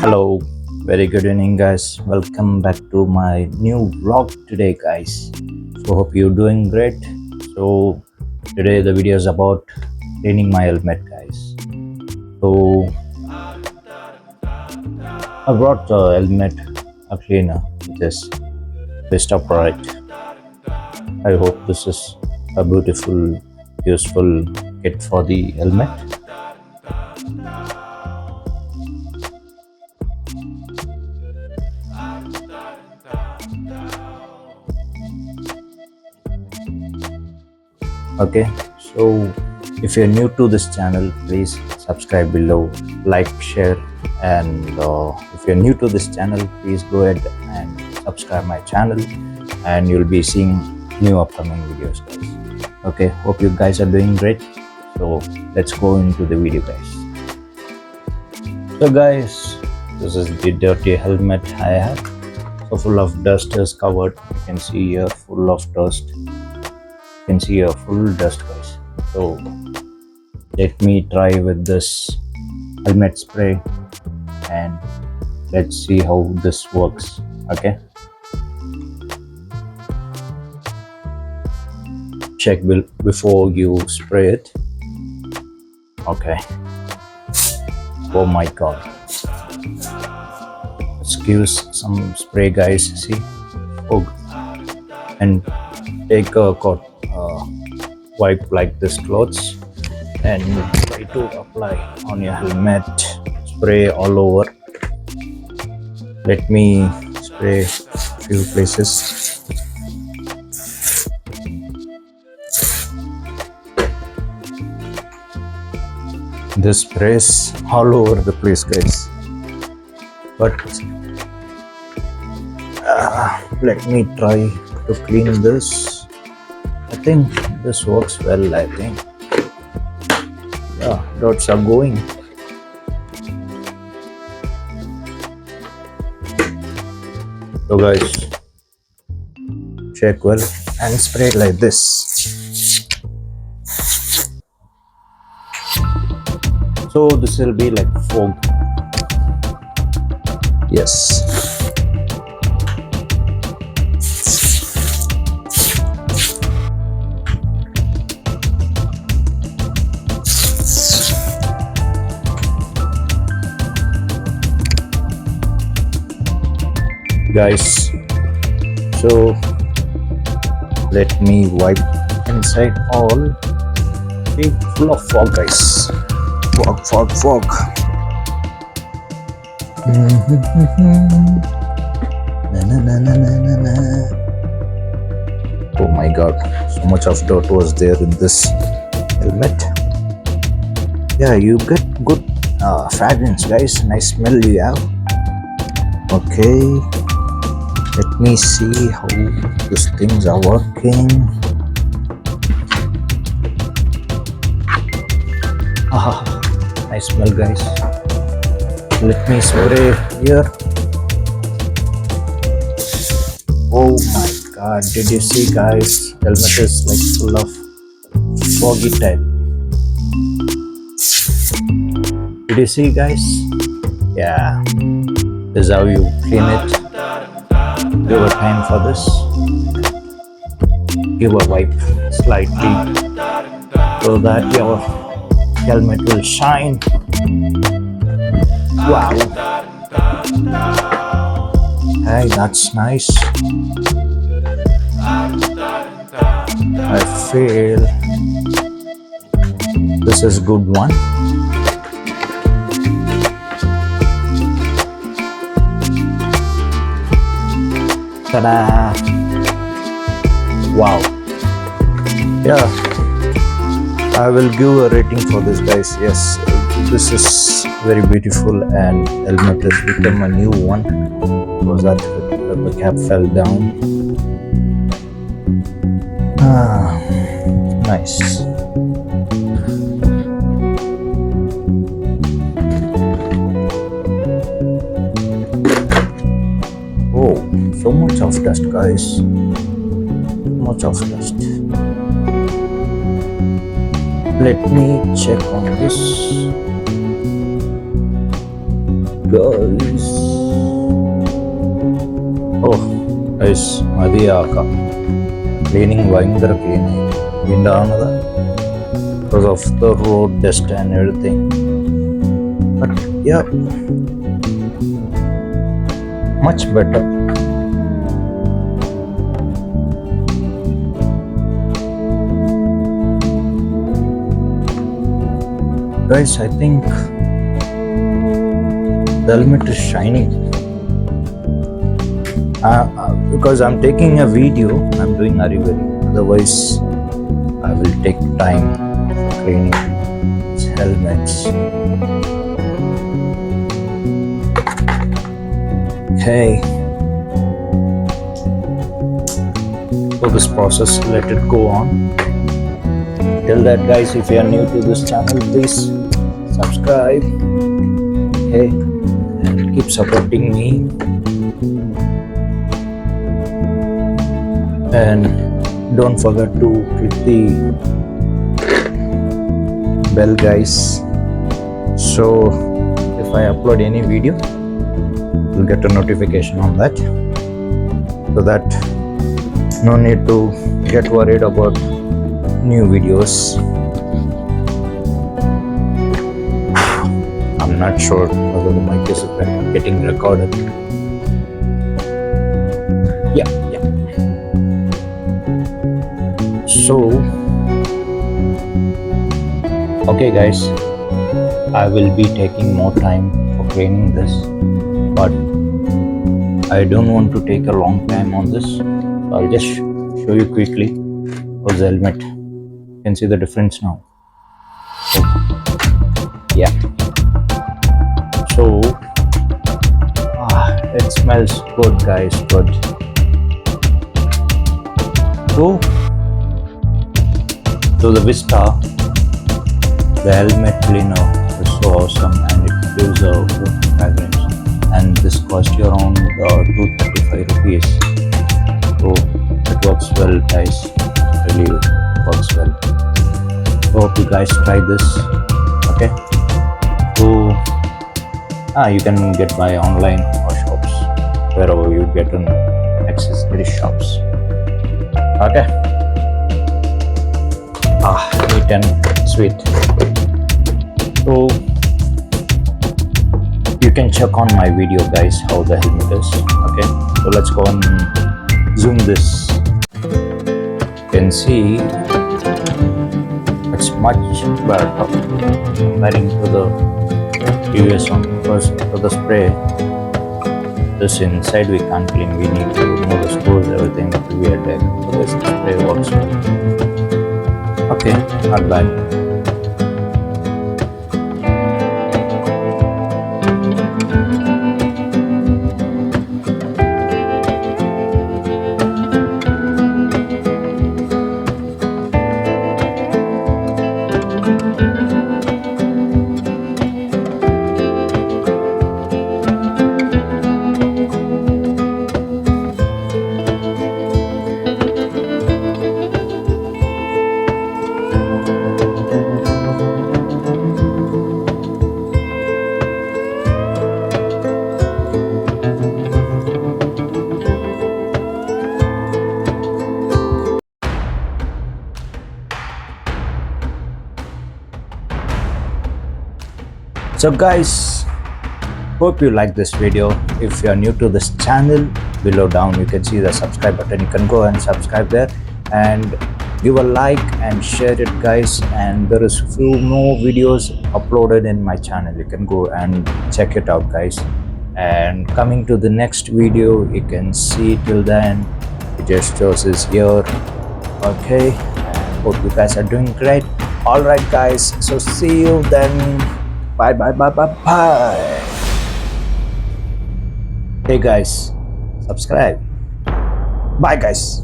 Hello, very good evening, guys. Welcome back to my new vlog today, guys. So, hope you're doing great. So, today the video is about cleaning my helmet, guys. So, I brought the helmet a cleaner, this best of product. I hope this is a beautiful, useful kit for the helmet. Okay, so if you're new to this channel, please subscribe below, like, share, and if you're new to this channel, please go ahead and subscribe my channel, and you'll be seeing new upcoming videos, guys. Okay, hope you guys are doing great. So let's go into the video, guys. So guys, this is the dirty helmet I have. So full of dust is covered. You can see here full of dust. You can see a full dust, guys. So let me try with this helmet spray and let's see how this works. Okay, check before you spray it. Okay, oh my god, let's give some spray, guys. See, oh, and take a wipe like this clothes and try to apply on your helmet, spray all over. Let me spray few places. This sprays all over the place, guys, but let me try to clean this. I think this works well. I think, yeah, dots are going. So guys, check well and spray it like this. So this will be like fog. Yes. Guys, so let me wipe inside all. Big full of fog, guys. Fog. Oh my god, so much of dirt was there in this helmet. Yeah, you get good fragrance, guys. Nice smell you have. Okay, let me see how these things are working. Nice smell, guys. Let me spray here. Oh my god, did you see, guys? Helmet is like full of foggy type. Did you see, guys? Yeah, this is how you clean it. Give a time for this. Give a wipe slightly so that your helmet will shine. Wow. Hey, that's nice. I feel this is good one. Ta-da! Wow. Yeah, I will give a rating for this, guys. Yes, this is very beautiful, and helmet has become a new one because that the cap fell down. Nice. Oh, so much of dust, guys. So much of dust. Let me check on this, guys. Oh, guys, മതിയാക്കാം. Cleaning ഭയങ്കര cleaning വീണ്ടാവുന്നത് because of the road dust and everything. But yeah, much better. Guys, I think the helmet is shining. Because I'm taking a video, I'm doing Arivari. Otherwise, I will take time for cleaning these helmets. Okay. So this process, let it go on. Till that, guys, if you are new to this channel, please subscribe. Okay, and keep supporting me. And don't forget to click the bell, guys, so if I upload any video, you'll get a notification on that, so that no need to get worried about new videos. I'm not sure whether the mic is getting recorded. Yeah. So okay, guys, I will be taking more time for cleaning this, but I don't want to take a long time on this, so I'll just show you quickly. How's the helmet? You can see the difference now. Yeah, so it smells good, guys. Good. So the Vista, the helmet cleaner, is so awesome, and it gives a good fragrance, and this cost you around 235 rupees. So it works well, guys. Really works well. So hope you guys try this. Okay, so you can get by online or shops, wherever you get in accessory shops. Okay. Neat and sweet. So you can check on my video, guys, how the helmet is. Okay, so let's go and zoom this. You can see it's much better comparing to the previous one, because for the spray, this inside we can't clean, we need to remove the screws, everything that we are there. So this spray works well. Okay, not bad. So guys, hope you like this video. If you are new to this channel, below down you can see the subscribe button. You can go and subscribe there and give a like and share it, guys. And there is few more videos uploaded in my channel. You can go and check it out, guys. And coming to the next video, you can see till then the gestures is here. Okay, and hope you guys are doing great. All right, guys, so see you then. Bye. Hey guys, subscribe. Bye guys.